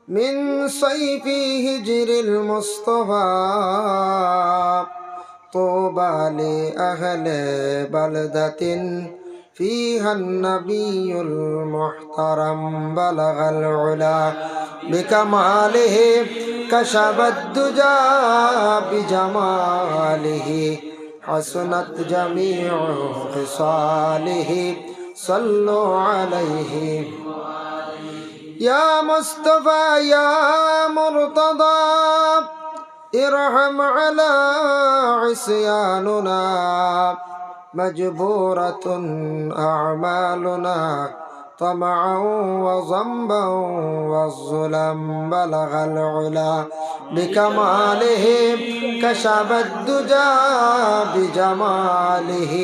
من صيف هجر المصطفى طوبى لأهل بلدة فيها النبي المحترم بلغ العلا بكماله كشف الدجى بجماله حسنت جميع خصاله صلوا عليه يا مصطفى يا مرتضى ارحم على عصياننا مجبورة أعمالنا طمعا وذنبا والظلم بلغ العلا بكماله كشف الدجى بجماله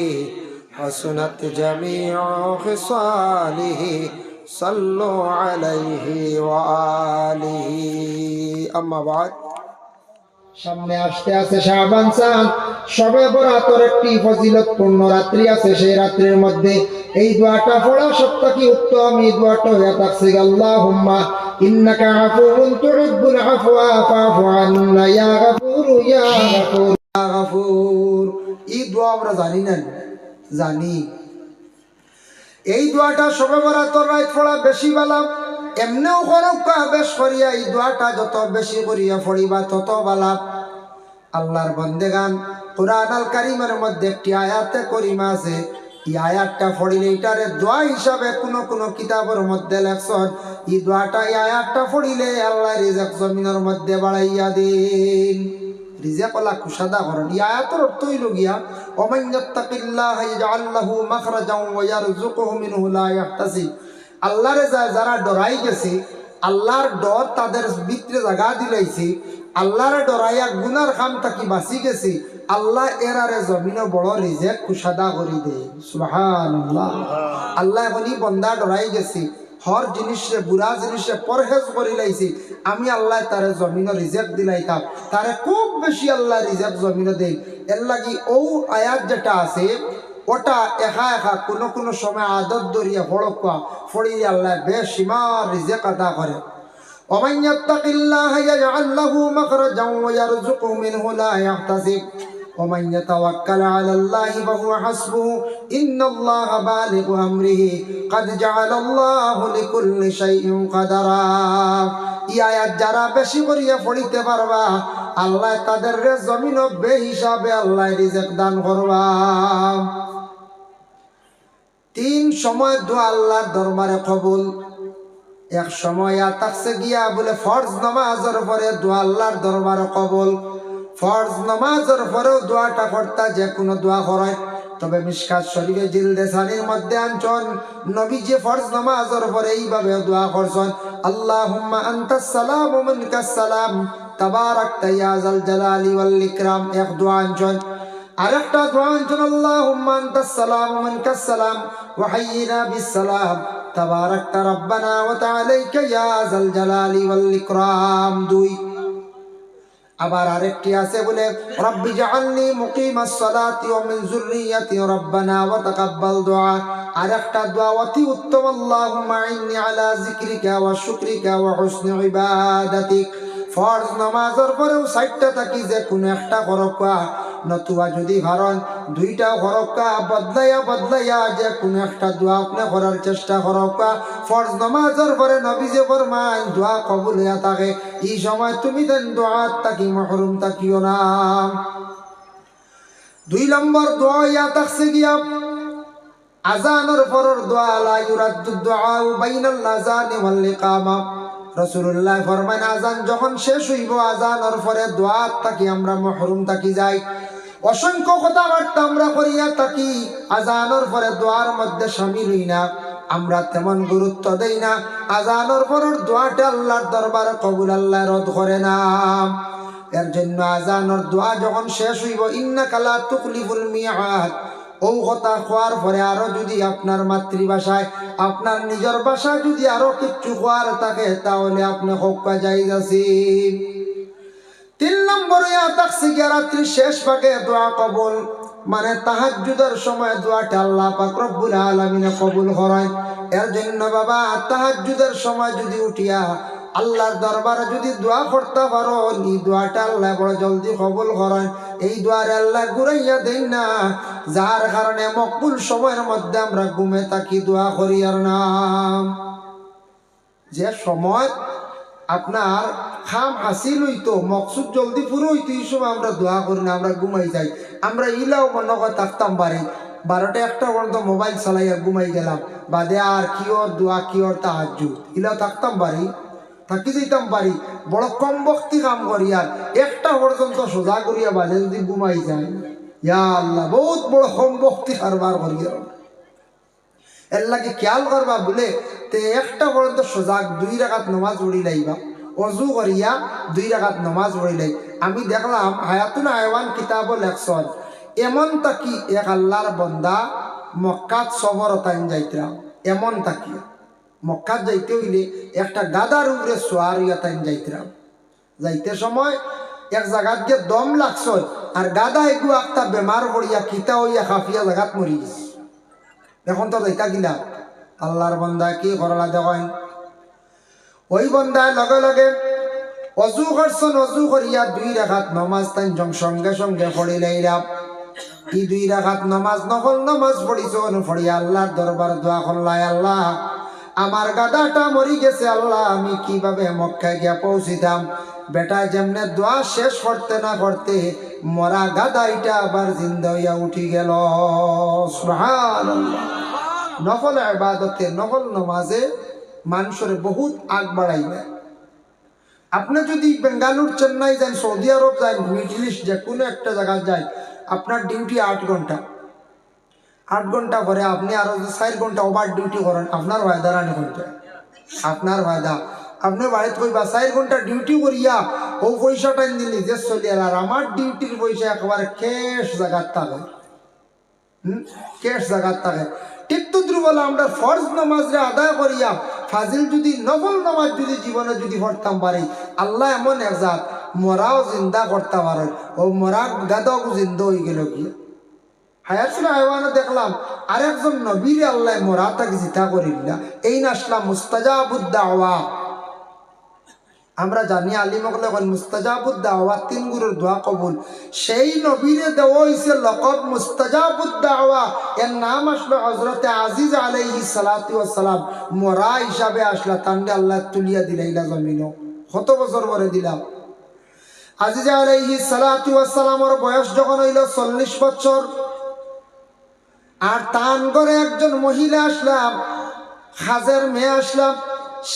حسنت جميع خصاله صلوا عليه وآله أما بعد সামনে আসতে আছে শাবান চাঁদ শবে বরাতের একটি ফজিলতপূর্ণ রাত্রি আছে সেই রাত্রির মধ্যে এই দোয়াটা পড়া সবথেকে উত্তম এই দোয়াটা হয়ে থাকছে আল্লাহুম্মা ইন্নাকা আফুউন তুহিব্বুল আফওয়া ফাফু আন্না ইয়া গফুর ইয়া গফুর ইয়া গফুর এই দোয়া আমরা জানি না জানি এই দোয়াটা শবে বরাতের রাত পড়া বেশি ভালো এমনিও করকা বেশ করিয়া এই দোয়াটা যত বেশি করিয়া পড়িবা তত ভালো আল্লাহর বান্দেগান কুরআন আল কারীমের মধ্যে একটি আয়াতে করিমা আছে এই আয়াতটা পড়িলে এটারে দোয়া হিসাবে কোন কিতাবের মধ্যে লেখছেন এই দোয়াটা এই আয়াতটা পড়িলে আল্লাহ রিজিক জমিনের মধ্যে বাড়াইয়া দেন রিজিক আল্লাহ কুশাদা করেন এই আয়াতের অর্থ হইল গিয়া ওমান ইয়াত্তাকিল্লাহ ইয়াজআল লাহু মাখরাজাও ওয়া ইয়ারযুকুহু মিনহু লা ইয়াহতাসিব আল্লাহরে যারা ডরাই গেছে আল্লাহর ডর তাদের ভিতরে জায়গা দিলাইছে আল্লাহরে ডরাইয়া গুনার খাম থাকি বাঁচি গেছে আল্লাহ এরারে জমিনে বড় রিজিক কুশাদা করে দেয় সুবহানাল্লাহ আল্লাহ এখনই বন্দা ডরাই গেছে হর জিনিসে বুড়া জিনিসে পরহেজ করে লাইছি আমি আল্লাহ তারে জমিনে রিজিক দিলাইতাম তারে খুব বেশি আল্লাহ রিজিক জমিনে দেয় এর লাগি ও আয়াত যেটা আছে ওটা একা একা কোনো সময় আদত দরিয়া ফড়কা ফড়িয়ে আল্লাহ বেশিমার রিজিক আদা করে ওমান ইয়াত্তাকিল্লাহা ইয়াজআল লাহু মাখরাজাও ওয়া ইয়ারযুকুহু মিনহু লা ইয়াহতাসিব ওমান ইয়াতাওয়াক্কাল আলাল্লাহি ফাহুয়া হাসবুহু ইন্নাল্লাহা বালিগু আমরিহি ক্বাদ জাআলাল্লাহু লিকুল্লি শাইইন কাদারা এই আয়াত যারা বেশি করিয়া পড়িতে পারবা আল্লাহ তাদের জমিন বেহিসাবে আল্লাহ রিজিক দান করবা তিন সময় দোয়া আল্লাহর দরবারে কবুল এক সময় থাকছে গিয়া বলে ফরজ নামাজের পরে দোয়া আল্লাহর দরবারে কবুল ফরজ নামাজের পরেও দোয়াটা করতা যে কোনো দোয়া করে তবে মিশকাত শরীফে জিলদে সানির মধ্যে আনছন নবী যে ফরজ নামাজের পরে এইভাবে দোয়া করছেন আল্লাহুম্মা আনতাস সালাম ওয়া মিনকাস সালাম তাবারাকতা ইয়া যাল জালালি ওয়াল ইকরাম এক দোয়া আনছন আরেকটা দোয়া আনছন আল্লাহুম্মা আনতাস সালাম ওয়া মিনকাস সালাম ওয়া হাইয়িনা বিস সালাম তাবারাকতা রাব্বানা ওয়া তাআলাইকা ইয়া যাল জালালি ওয়াল ইকরাম দুই আবার আরেকটি আছে বলে রব্বি জাআলনি মুকিমাস সালাতি ওয়া মিন যুররিয়াতি রব্বানা ওয়া তাকাব্বাল দুআ আরেকটা দোয়া অতি উত্তম আল্লাহুম্মা ইন্নী আলা যিকরিকা ওয়া শুকরিকা ওয়া হুসনি ইবাদাতিক ফরজ নামাজের পরেও সাইটটা থাকি যে কোনো একটা করকা নতুবা যদি ভারন দুইটাও করকা বদলাইয়া যে কোনো একটা দোয়া আপনি করার চেষ্টা করকা ফরজ নামাজের পরে নবী যে ফরমান দোয়া কবুল হইয়া থাকে এই সময় তুমি দেন দোয়া থাকি মাহরুম থাকিও না দুই নম্বর দোয়া ইয়া থাকছে গিয়া আজানের পরের দোয়া লা ইউরাদ্দু দুআ বাইনাল আযানি ওয়াল ইকামা রাসূলুল্লাহ ফরমান আজান যখন শেষ হইব আজানের পরে দোয়া থাকি আমরা মাহরুম থাকি যাই অসংখ্য কথাবার্তা আমরা করিয়া থাকি আজানের পরে দোয়ার মধ্যে শামিল হই না আমরা তেমন গুরুত্ব দেই না আজানের পরের দোয়াটা আল্লাহর দরবারে কবুল আল্লাহ রদ করে না এর জন্য আজানের দোয়া যখন শেষ হইব ইন্নাকা লা তুখলিফুল মিআদ ও কথা খোয়ার পরে আরো যদি আপনার মাতৃভাষায় আপনার নিজের ভাষায় যদি আরো কিছু খোয়ার থাকে তাহলে আপনি হক্কা জায়েজ আছে তিন নম্বরে থাকছে গিয়া রাত্রি শেষ ভাগে দোয়া কবুল মানে তাহাজ্জুদের সময় দোয়াটা আল্লাহ পাক রব্বুল আলামিন কবুল করেন। এর জন্য বাবা তাহাজ্জুদের সময় যদি উঠিয়া আল্লাহর দরবারে যদি দোয়া করতে পারো, এই দোয়াটা আল্লাহ বড় জলদি কবুল করেন। এই দোয়ারে আল্লাহ ঘুরাইয়া দেন না, যার কারণে মকবুল সময়ের মধ্যে আমরা ঘুমে থাকি দোয়া করি। আর নাম যে সময় আপনার খাম হাসিল হইতো, মকসুদ জলদি পুরো হইতো, এই সময় আমরা দোয়া করি না, আমরা ঘুমাই যাই। আমরা ইলাও মনে করে থাকতাম পারি 12টা 1টা পর্যন্ত মোবাইল চালাইয়া ঘুমাই গেলাম, বাদে আর কি ওর দোয়া কি ওর তাহাজ্জুদ ইলাও থাকতাম পারি, থাকি যেতাম পারি। বড় কম বক্তি কাম করি আর 1টা পর্যন্ত সোজা করিয়া বাদে যদি ঘুমাই যায়, ইয়া আল্লাহ বহুত বড় কম বক্তি কারবার করিয়া। এর লাগে খেয়াল করবা বলে তে 1টা পর্যন্ত সোজা 2 রাকাত নমাজ পড়ি লাইবা, অজু করিয়া 2 রাকাত নমাজ পড়ি লাই। আমি দেখলাম হায়াতুল হায়ওয়ান কিতাব লেখছন এমন তাকি এক আল্লাহর বন্দা মক্কাত সফরতাইন যাইতরা, এমন তাকি মক্কাত যাইতে হইলে একটা গাদার উপরে সোয়ার হইয়া তাইন যাইতরা। যাইতে সময় এক জায়গাত গিয়ে দম লাগছ আর গাদা এগু একটা বেমার পড়িয়া কিতা হইয়া খাফিয়া জায়গাত মরি গেছে। এখন তো যাইতা কিনা আল্লাহর বন্দা কি করলা দেখেন, ওই বন্দায় লগে লগে অজু করছেন, অজু করিয়া 2 রাকাত নমাজ তাই সঙ্গে সঙ্গে পড়ি লাইলাম। এই 2 রাকাত নমাজ নকল নমাজ পড়িছন, পড়িয়া আল্লাহর দরবার দোয়া করলাই, আল্লাহ আমার গাদাটা মরি গেছে, আল্লাহ আমি কিভাবে মক্কায় গিয়া পৌঁছিতাম। বেটা যেমনে দোয়া শেষ করতে না করতে মরা গাদাইটা আবার জিন্দা হইয়া উঠি গেল। সুবহানাল্লাহ। নফল ইবাদতে নফল নমাজে মানুষের বহুত আগ বাড়াইবে। আপনি যদি বেঙ্গালুর, চেন্নাই যান, সৌদি আরব যান, মিডল ইস্ট যে কোনো একটা জায়গায় যায়, আপনার ডিউটি 8 ঘন্টা। 8 ঘন্টা পরে আপনি আরো 4 ঘন্টা ওভার ডিউটি করেন, আপনার ফায়দা রানি ঘন্টা, আপনার ফায়দা। আপনি বাড়িতে কইবা 4 ঘন্টা ডিউটি করিয়া ও পয়সাটা দিলি যে চলি, আর আমার ডিউটির পয়সা একেবারে ক্যাশ জায়গার থাকে, ক্যাশ জায়গার থাকে। ঠিক তো বলে আমরা ফরজ নামাজরে আদায় করিয়া ফাজিল যদি নফল নামাজ যদি জীবনে যদি পড়তাম পারি, আল্লাহ এমন একজাত মরাও জিন্দা করতে পারেন। ও মরা গাদাও জিন্দা হয়ে গেল কি হায়াতুল হায়ওয়ানে দেখলাম আরেকজন নবীর আল্লাহ মরা তাকে জিতা করিলা। এই নাসলাম মুস্তাজাবুদ দাওয়া। আমরা জানি আলিমকলে মুস্তাজাবুদ দাওয়া 3 গুরুর দোয়া কবুল। সেই নবীরে দেওয়া হয়েছে লকব মুস্তাজাবুদ দাওয়া। এর নাম আসলো হযরতে আজিজ আলাইহিস সালাতু ওয়াস সালাম। মরা হিসাবে আসলা, তান্ডে আল্লাহ তুলিয়া দিলাইলা জমিনও। কত বছর পরে দিলাম। আজিজ আলাইহিস সালাতু ওয়াস সালামের বয়স যখন হইল 40 বছর, আর তান করে একজন মহিলা আসলাম, হাজের মেয়ে আসলাম।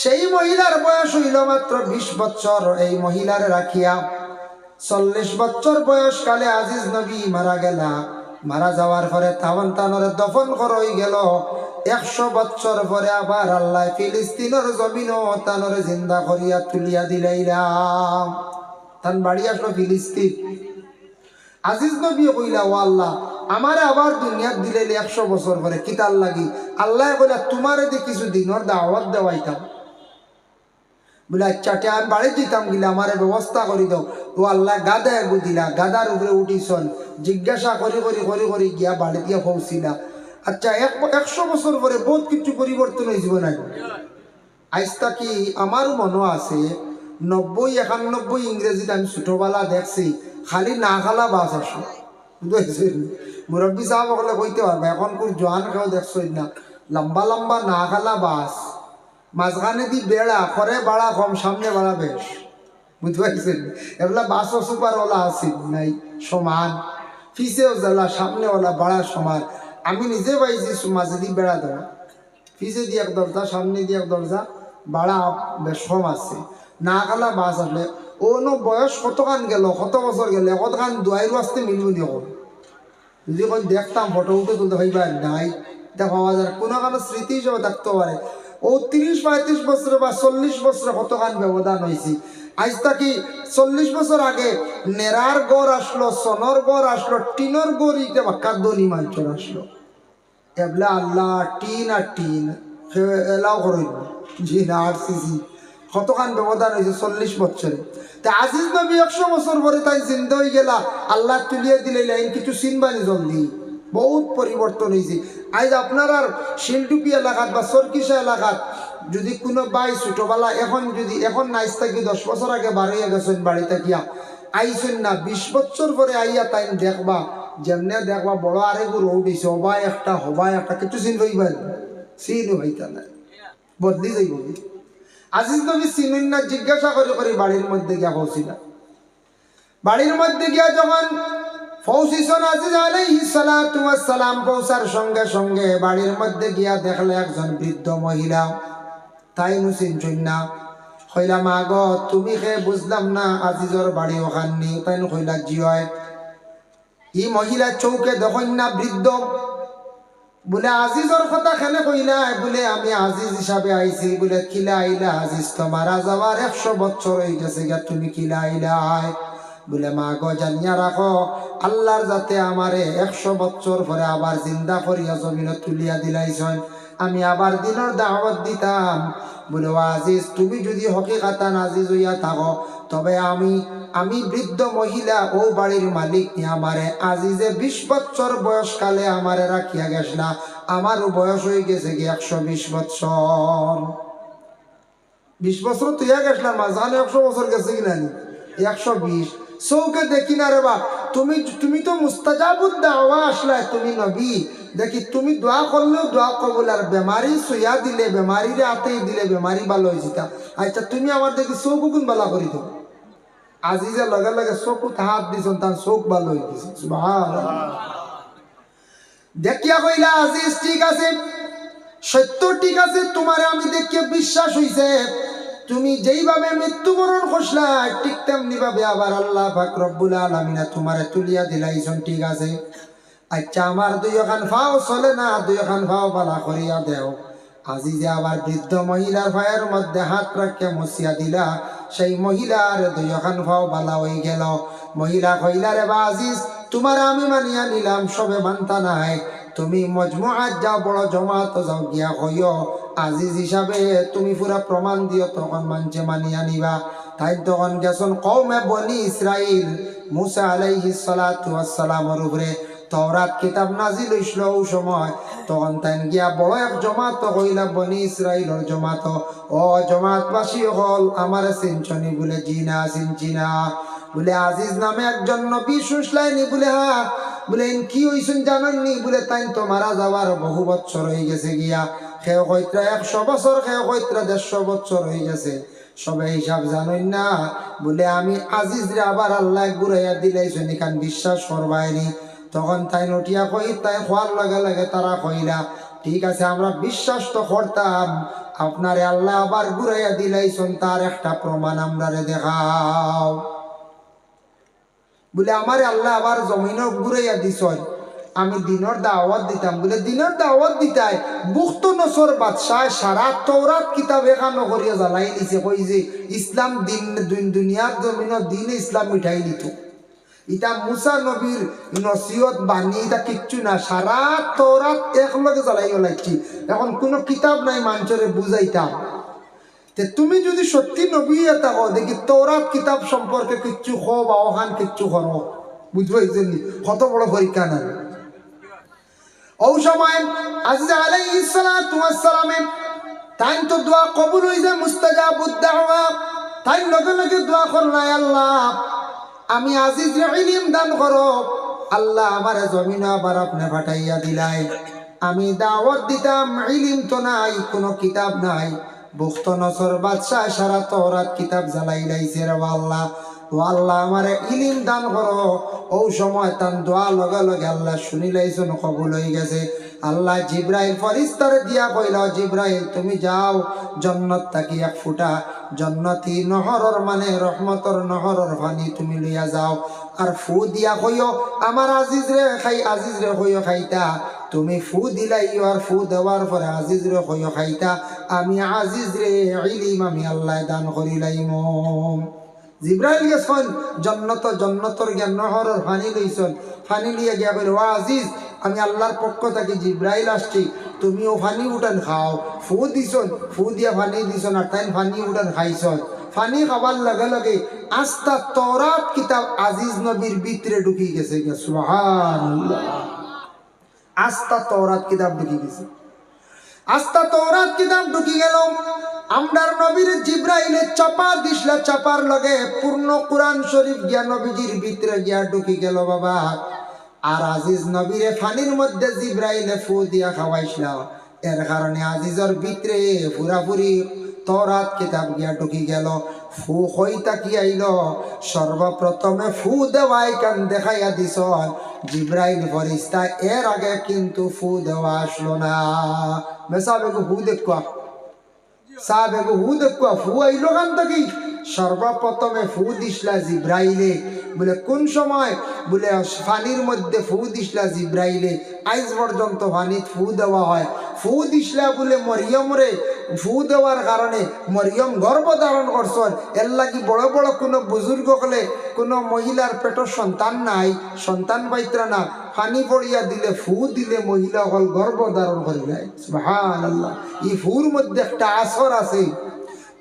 সেই মহিলার বয়স হইল মাত্র 20 বছর। এই মহিলার রাখিয়া 40 বছর বয়সকালে আজিজ নবী মারা গেলা। মারা যাওয়ার পরে তানরে দফন করই গেল। 100 বছর পরে আবার আল্লাহ ফিলিস্তিনের জমিনও তানরে জিন্দা করিয়া তুলিয়া দিলাইলাম। তান বাড়ি আসলো ফিলিস্তিন। আজিজ নবী কইলা, ও আল্লাহ আমারে আবার দুনিয়াত দিলে 100 বছর পরে কিতাল লাগি। আল্লাহ কইলা তোমারে দি কিছু দিনের দাওয়াত দেওয়াইতাম। বলে আচ্ছা আমি বাড়ি দিতাম গিলা আমারে ব্যবস্থা করি দাও। ও আল্লাহ গাদা এগু দিলা, গাদার উপরে উঠিছন, জিজ্ঞাসা করি করি করি করি গিয়া বাড়ি দিয়া পৌঁছিলা। আচ্ছা 100 বছর পরে বহুত কিছু পরিবর্তন হয়েছিল না। আজটা কি আমার মনে আছে 90-91 ইংরেজিতে আমি ছোটবেলা দেখছি খালি না খালা বাস আসো, বুঝেছেন? মুরব্বী সাহেব হলে কইতে পারবে, এখন কোন জোয়ান কেউ দেখছই না। লম্বা লম্বা না খালা বাস, মাঝখানে দি বেড়া, করে বাড়া কম, সামনে বাড়া বেশ, বুঝতে পারছেন? এগুলা বাসও সুপার ওলা আছে নাই সমান, ফিসেও জ্বালা, সামনে ওলা বাড়া সমান। আমি নিজে পাইছি মাঝে দি বেড়া দেওয়া, ফিসে দিয়ে এক দরজা, সামনে দিয়ে এক দরজা, বাড়া বেশ কম আছে। না খালা বাস আসলে ও বয়স কতখান গেল, কত বছর গেল, কতখান দুয়াইরও আসতে মিলব নি। যদি কোন দেখতাম ফটো উঠে তুলতে হইবা নাই, এটা পাওয়া যায় কোনো কোনো স্মৃতি হিসেবে থাকতে পারে। ও 30-35 বছর বা 40 বছরে কতখান ব্যবধান হয়েছি। আজ তাকি 40 বছর আগে নেরার গড় আসলো, সনর গড় আসলো, টিনের গড় ইতে বাক্কা দনি মাঞ্চর আসলো। এবলা আল্লাহ টিন আর টিন এলাও করিল জি না, RCC কতখান ব্যবধান হয়েছে 40 বছরে। তা আজিজ নবী 100 বছর পরে তাই জিন্দা হয়ে গেলা, আল্লাহ তুলিয়ে দিলে লাইন কিছু চিনবানি জলদি, বহুত পরিবর্তন হয়েছে। আজ আপনার আর শিলডুপি এলাকাত বা সরকিসা এলাকাত যদি কোনো বাই ছোটবেলা এখন নাইস থাকি 10 বছর আগে বাড়িয়ে গেছেন বাড়ি থাকিয়া আইসেন না, 20 বছর পরে আইয়া তাই দেখবা যেমনে দেখবা বড় আরেক রোড হয়েছে, হবাই একটা কিছু চিন হইবেন, চিন হইতা না, বদলি যাইব। আজিজ নবী চিনুন না, জিজ্ঞাসা করে বাড়ির মধ্যে গিয়া পৌঁছিলা। বাড়ির মধ্যে গিয়া যখন পৌঁছিছেন আজিজ আলাইহিস সালাতু ওয়াস সালাম, পৌঁছার সঙ্গে সঙ্গে বাড়ির মধ্যে গিয়া দেখলে একজন বৃদ্ধ মহিলা, তাই চিনছুন না। কইলা মা গো তুমি কে বুঝলাম না, আজিজর বাড়ি ওখানে। তাই কইলা জি হয়। ই মহিলা চৌকে দেখেন না বৃদ্ধ, বলে আজিজর কথা খেলে কইলা, বলে আমি আজিজ হিসাবে আইছি। বলে কিলা আইলা, আজিজ তো মারা যাওয়ার 100 বছর হয়ে গেছে গা, তুমি কিলা আইলা? বলে মা গো জানিয়া রাখো, আল্লাহর যাতে আমারে 100 বছর পরে আবার জিন্দা করিয়া জমিনে তুলিয়া দিলাইছেন, আমি আবার দিনের দাওয়াত দিতাম। বলে আজিজ তুমি যদি হকিকাতান আজিজ হইয়া থাকো, তবে আমি বৃদ্ধ মহিলা ও বাড়ির মালিক আমারে আজিজে 20 বছর বয়সকালে আমারে রাখিয়া গেছলা, আমারও বয়স হয়ে গেছে কি 120 বছর। 20 বছর তুইয়া গেছলাম, মাঝখানে 100 বছর গেছে কিনা 120। চৌকে দেখি না রে বা, তুমি তো মুস্তাজাবুদ দাওয়া আসলা, তুমি নবী, দেখি তুমি দোয়া করলেও দোয়া কবুল, আর বেমারি সুইয়া দিলে, বেমারিরে আতে দিলে বেমারি ভালো হয়ে যেতা। আচ্ছা তুমি আমার দেখি চৌকু কোন বালা করি দেব। আজিজের লগে লগে চকুত হাত দিছেন, তার চোখ ভালো হয়ে গেছে। সুবহানাল্লাহ। দেখিয়া কইলা আজিজ ঠিক আছে, সত্য ঠিক আছে, তোমারে আমি দেখিয়ে বিশ্বাস হইছে, তুমি যেইভাবে মৃত্যুবরণ করছলা ঠিক তেমনি ভাবে আবার আল্লাহ পাক রব্বুল আলামিন তোমারে তুলিয়া দিলাইছেন, ঠিক আছে। আচ্ছা আমার 2 খান ফাও চলে না, 2 খান ফাও বালা করিয়া দেও। আজিজে আবার বৃদ্ধ মহিলার ভাইয়ের মধ্যে হাত রাখিয়া মসিয়া দিলা, সেই মহিলার 2 খান ফাও বালা হয়ে গেল। মহিলা কইলা রে বা আজিজ, তোমার আমি মানিয়া নিলাম, সবে মানতা নাই, তুমি মজমুআত যাও, বড় জমাত যাও, গিয়া কইও আজিজ হিসাবে তুমি পুরা প্রমাণ দিও, তখন মানছে মানিয়া নিবা। তাই তখন গেছন কওমে বনি ইসরাইল, মুসা আলাইহিস সালাতু ওয়াস সালামের উপরে তওরাত কিতাব নাজিল হইছিল ওই সময়। তখন তাই গিয়া বড় এক জমাত হইলা বনি ইসরাইলের জমাত, ও জমাতবাসী হল আমার চিনছনি? বলে জি না, চিনছি না। বলে আজিজ নামে একজন নবী শুনলাইনি? বলে হ্যাঁ। বলে কি হইছেন জানেননি? বলে তাই তো মারা যাওয়ার বহু বছর হয়ে গেছে গিয়া, কেউ কইত্রা 100 বছর, কেউ কইত্রা 150 বছর হয়ে গেছে, সবে হিসাব জানেন না। বলে আমি আজিজরে আবার আল্লাহ ঘুরাইয়া দিলাইছেন, এখান বিশ্বাস করবাইনি। তখন তাই নটিয়া কই, তাই খোয়ার লগে লগে তারা কইলা ঠিক আছে আমরা বিশ্বাস তো করতাম, আপনারে আল্লাহ আবার ঘুরাইয়া দিলাইছেন, তার একটা প্রমাণ আমরারে দেখাও। বলে আমারে আল্লাহ আবার জমিনও ঘুরাইয়া দিছেন, আমি দিনের দাওয়াত দিতাম। বলে দিনের দাওয়াত দিতাই বুখত নসর বাদশাহ সারা তওরাত কিতাব এখানো করিয়া জ্বালাই দিছে, কই যে ইসলাম দুনিয়ার জমিন দিন ইসলাম মিঠাই দিত। ইটা মুসা নবীর নসিহত বাণী, এটা কিচ্ছু না, সারা তওরাত একলগে জ্বালাই গলাইছি। এখন কোনো কিতাব নাই মানুষরে বুঝাইতাম। তুমি যদি সত্যি নবী থাকো, দেখি তওরাত কিতাব সম্পর্কে কিচ্ছু খো বা ওখান কিচ্ছু করো, বুঝবো কত বড় পরীক্ষা না। ওই সময় আজিজ আলাইহিস সালাতু ওয়াস সালাম তাই তো দোয়া কবুল হইছে, মুস্তাজাবুদ দাওয়া। তাই লগে লগে দোয়া করলাই, আল্লাহ আমি আজিজরে ইলম দান করো। আল্লাহ আমার জমিন আবার আপনি ফাটাইয়া দিলাই, আমি দাওয়াত দিতাম, ইলম তো নাই, কোনো কিতাব নাই। বুখত নসর বাদশাহ সারা তওরাত কিতাব জ্বালাই লাইছে রে আল্লাহ। ও আল্লাহ আমারে ইলম দান করো। ও সময় তান দোয়া লগে লগে আল্লাহ শুনি লাইছেন, কবুল হয়ে গেছে। আল্লাহ জিব্রাইল ফরিস্তারে দিয়া কইলা, জিব্রাইল তুমি যাও, জান্নাত থাকি 1 ফুটা জান্নাতি নহরর মানে রহমতর নহরর পানি তুমি লইয়া যাও, আর ফু দিয়া কইও আমার আজিজরে কইও খাইতা। তুমি ফু দিলাই, আর ফু দেওয়ার পরে আজিজরে কইও খাইতা, আমি আজিজরে ইলম আমি আল্লাহ দান করিলাইম। জিব্রাইল গেছেন জন্নতর জ্ঞান নহরর পানি লইছেন, পানি লিয়ে গিয়া কইল, ও আজিজ আমি আল্লাহর পক্ষ থেকে জিব্রাইল আসছি, তুমিও পানি উঠান খাও, ফু দিছন, ফু দিয়া পানি দিছন, আর তাই পানি উঠান খাইছন। পানি খাবার লগে লগে আস্তা তওরাত কিতাব আজিজ নবীর ভিতরে ঢুকি গেছে। সুবহানাল্লাহ, আস্তা তওরাত কিতাব ঢুকি গেছে। আস্তা তওরাত কিতাব ঢুকি গেল। আমরার নবীর জিব্রাইলে চাপা দিছলা, চাপার লগে পূর্ণ কোরআন শরীফ গিয়া নবীজির ভিতরে গিয়া ঢুকি গেল বাবা। আর আজিজ নবীরে পানির মধ্যে জিব্রাইলে ফু দিয়া খাওয়াইছিলা, এর কারণে আজিজর ভিতরে পুরাপুরি তওরাত কিতাব গিয়া ঢুকি গেল। ফু হইতা কি আইল, সর্বপ্রথমে ফু দেওয়াই কান দেখাইয়া দিছ জিব্রাইল ফরিস্তা, এর আগে কিন্তু ফু দেওয়া আসলো না। মেসাবেগো ফু দেখুয়া, সাবেগো ফু দেখুয়া, ফু আইলো কান থাকি সর্বপ্রথমে ফু দিসলা জিব্রাইলে। বলে কোন সময়? বলে পানির মধ্যে ফু দিসলা জিব্রাইলে। আজ পর্যন্ত পানিত ফু দেওয়া হয়। ফু দিসলা বলে মরিয়মরে, ফু দেওয়ার কারণে মরিয়ম গর্ভ ধারণ করছেন। এর লাগি বড় বড় কোনো বুজুর্গ হলে কোনো মহিলার পেটের সন্তান নাই, সন্তান পাইত্রা না, পানি পড়িয়া দিলে ফু দিলে মহিলা হল গর্ভ ধারণ করিলে। সুবহানাল্লাহ, এই ফুর মধ্যে একটা আসর আছে।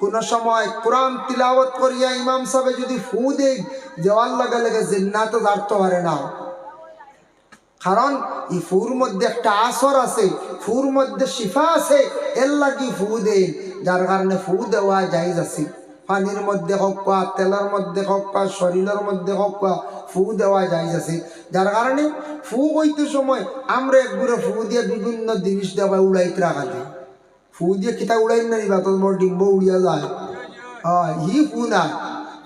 কোন সময় কোরআন তিলাওয়াত করিয়া ইমাম সাহেব যদি ফু দেই, দেওয়ার লাগে লাগে জিন্নাত জানতে পারে না। কারণ এই ফুর মধ্যে একটা আসর আছে, ফুর মধ্যে শিফা আছে, এর লাগি ফু দেই। যার কারণে ফু দেওয়া জায়েজ আছে। পানির মধ্যে হোক, তেলের মধ্যে হোক, শরীরের মধ্যে হোক, ফু দেওয়া জায়েজ আছে। যার কারণে ফু হইতে সময় আমরা একগুলো ফু দিয়ে বিভিন্ন জিনিস দেওয়া উড়াইতে রাখা যায়। ফু দিয়ে কিতা উড়াই না নিবা, তোর বড় ডিম্ব উড়িয়া যায়। হি ফু নাই।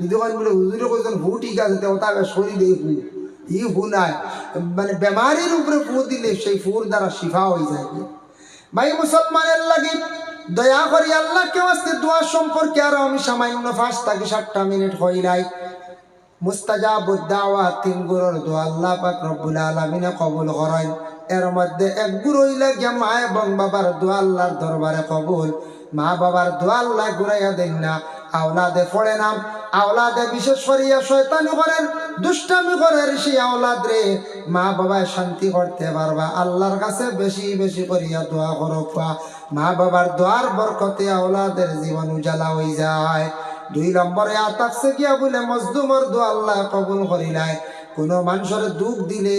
যদি বলে হুজুরে কইছেন ফু ঠিক আছে, তাকে শরীরে ফু, হি ফু নাই। মানে বেমারির উপরে ফু দিলে সেই ফুর দ্বারা শিফা হয়ে যায়। ভাই মুসলমানের লাগি দয়া করি আল্লাহকে ওয়াস্তে দোয়া সম্পর্কে আরো আমি সামান্য 5 থেকে 7টা মিনিট হইলাই। মুস্তাজাবুদ দাওয়াত, 3 গুরুর দোয়া আল্লাহ পাক রব্বুল আলামিন কবুল করেন। এর মধ্যে এক গুরু হইলা গিয়া মা এবং বাবার দোয়া আল্লাহর দরবারে কবুল। মা বাবার দোয়া আল্লাহ ঘুরাইয়া দেন না। আওলাদে পড়ে নাম, আওলাদে বিশেষ করিয়া শয়তানি করেন, দুষ্টামি করেন, সেই আওলাদ রে মা বাবায় শান্তি করতে পারবা। আল্লাহর কাছে বেশি বেশি করিয়া দোয়া করো। মা বাবার দোয়ার বরকতে আওলাদের জীবন উজালা হয়ে যায়। 2 নম্বরে আতাকছে গিয়া বলে মজদুমর দোয়া আল্লাহ কবুল করিলাই। কোনো মানুষের দুঃখ দিলে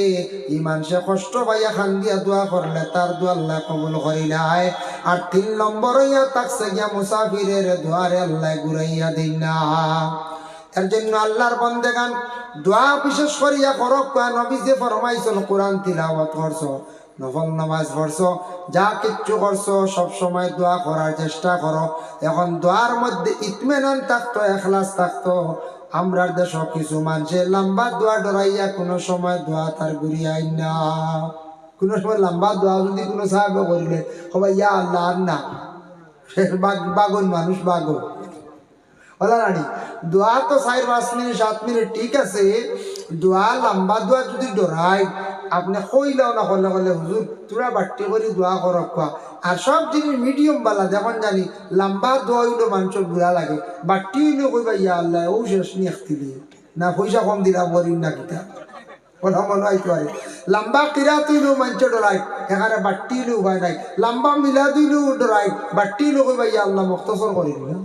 এই মানুষে কষ্ট পাইয়া খান দিয়া দোয়া করলে তার দোয়া আল্লাহ কবুল করিলাই। আর 3 নম্বরে আতাকছে গিয়া মুসাফিরের দোয়ারে আল্লাহ ঘুরাইয়া দিন না। এর জন্য আল্লাহর বন্দেগান দোয়া বিশেষ করিয়া করক। নবী যে ফরমাইছেন কোরআন তিলাওয়াত করছো, নফল নামাজ পড়ছো, যা কিচ্ছু করছো, সবসময় দোয়া করার চেষ্টা করো। এখন দোয়ার মধ্যে ইতমেনান থাকতো, এখলাস থাকতো। আমরার দেশ কিছু মানুষে লম্বা দোয়া ডরাইয়া কোনো সময় দোয়া তার ঘুরিয়াই না। কোনো সময় লম্বা দোয়া যদি কোনো সাহায্য করিলে সবাই ইয়া আল্লাহ আর না, বাগন মানুষ বাগন বলা রানি। দোয়া তো 4-5 মিনিট 7 মিনিট ঠিক আছে। দোয়া লম্বা দোয়া যদি ডরাই, আপনি কইলেও না করলে করলে হুজুর তোরা বাট্টি করে দোয়া করক। আর সব জিনিস মিডিয়াম বালা, যেমন জানি লম্বা দোয়া হইলেও মানুষের বুড়া লাগে, বাট্টি হইলেও কইবা ইয়া আল্লাহ ও শেষ নিয়ে একতিলি না, পয়সা কম দিলা বরিম না কিতা ওরা মনে হইতে পারে। লম্বা কিরা তুইলেও মানুষের ডরাই, এখানে বাট্টি হইলেও উপায় নাই। লম্বা মিলা দিলেও ডরাই, বাট্টি হইলেও কইবা ইয়া আল্লাহ মুখতসর করিল না।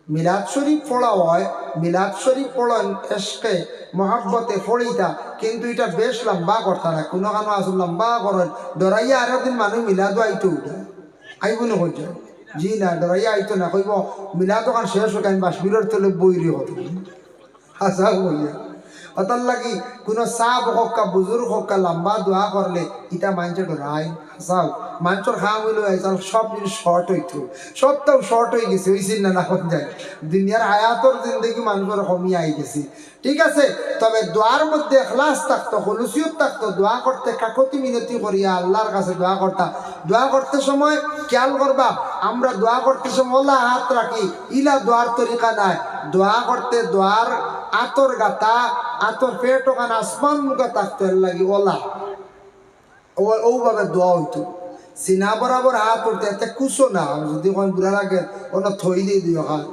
মিলাদ শরীফ পড়া হয়, মিলাদ শরীফ পড়েন এসকে মহাব্বতে পড়িতা, কিন্তু এটা বেশ লম্বা করতা না। কোনো কানো আসল লম্বা করেন ডরাইয়া আর একদিন মানুষ মিলাদও আইতো উঠা আইব না কইজ জি না, ডরাইয়া আইতো না, কইব মিলাদ ওখান শেষ হোক আমি বাসবিরের তলে বইরি হতো হাসা বইয়া। অতার লাগি কোনো সাপ হক্কা বুজুর্গ হক্কা লম্বা দোয়া করলে ইটা মানুষে ডরাই হাসাও। মানুষের খাওয়া হইল সব জিনিস শর্ট হইতো, সবটাও শর্ট হয়ে গেছে, হয়েছিল না না যায়। দুনিয়ার হায়াতর জিন্দগি মানুষের কমিয়ে আই গেছে। ঠিক আছে, তবে দোয়ার মধ্যে এখলাস থাকতো, হলুসিয়ত থাকতো। দোয়া করতে কাকতি মিনতি করিয়া আল্লাহর কাছে দোয়া করতা। দোয়া করতে সময় খেয়াল করবা, আমরা দোয়া করতে সময় ওলা হাত রাখি, ইলা দোয়ার তরিকা নাই। দোয়া করতে দোয়ার আতর গাতা, আতর পেট ওখানে আসমান মুখে থাকতো, এর লাগি ওলা ওভাবে দোয়া হইতো। সিনা বরাবর হাত উঠতে এতে কুসো না, যদি ওখানে বুড়া লাগে ওনা থই দিয়ে দিও হাত,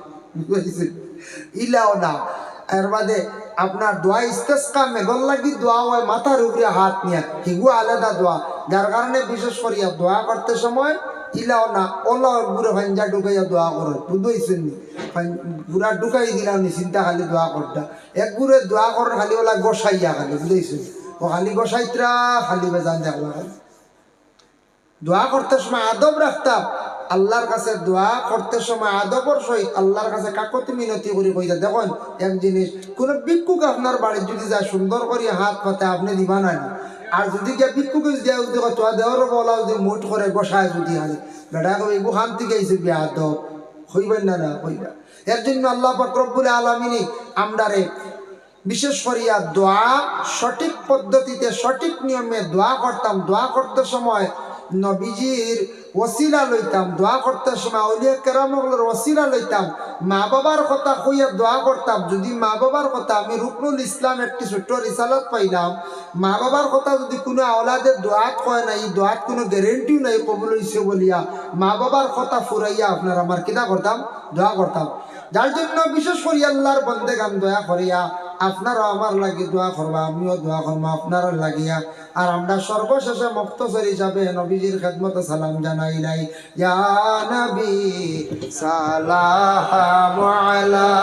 বুঝতে ইলাও না। এর বাদে আপনার দোয়া ইস্তেসকা মেঘর লাগি দোয়া হয় মাথার উপরে হাত নিয়ে হিগু আলাদা দোয়া, যার কারণে বিশেষ করিয়া দোয়া করতে সময় ইলাও না ওলা গুড়ে ভাঞ্জা ঢুকাইয়া দোয়া করো, বুঝতেছেন নি? গুড়া ঢুকাই দিলাম নি, চিন্তা খালি দোয়া করতা এক গুড়ে দোয়া করেন খালি ওলা গোসাইয়া খালি, বুঝতেছেন? ও খালি গোসাইত্রা খালি বেজান দেখলা খালি। দোয়া করতে সময় আদব রাখতাম, আল্লাহর কাছে দোয়া করতে সময় আদবর সহিত আল্লাহর কাছে কাকতি মিনতি করে কইতা। দেখুন এক জিনিস, কোনো ভিক্ষুক আপনার বাড়ির যদি যায় সুন্দর করে হাত পাতে আপনি দিবা না, আর যদি গিয়ে ভিক্ষুক তোয়া দেওয়ার বলা যদি মুঠ করে বসায় যদি হারে বেটা কই এগু খান থেকে আইসে বিয়া আদব হইবেন না, না হইবা। এর জন্য আল্লাহ পাক রব্বুল আলামিন আমরারে বিশেষ করিয়া দোয়া সঠিক পদ্ধতিতে সঠিক নিয়মে দোয়া করতাম। দোয়া করতে সময় নবীজির ওসিলা লইতাম, দোয়া করতে সময় আউলিয়া কেরামগুলোর ওসিলা লইতাম, মা বাবার কথা কইয়া দোয়া করতাম। যদি মা বাবার কথা, আমি রুকনুল ইসলাম একটি ছোট্ট রিসালাত পাইলাম, মা বাবার কথা যদি কোনো আওলাদের দোয়াত কয় না, এই দোয়াত কোনো গ্যারেন্টিও নাই কবুল হইছে বলিয়া মা বাবার কথা ফুরাইয়া আপনার আমার কিনা করতাম, দোয়া করতাম। যার জন্য বিশেষ করি আল্লাহর বন্দেগান দয়া করিয়া আপনারা আমার লাগি দোয়া করবা, আমিও দোয়া করবো আপনারা লাগিয়া। আর আমরা সর্বশেষে মুক্তসর হিসাবে নবীজির খেদমতে সালাম জানাই নাই, ইয়া নবী সালাম আলাইকা।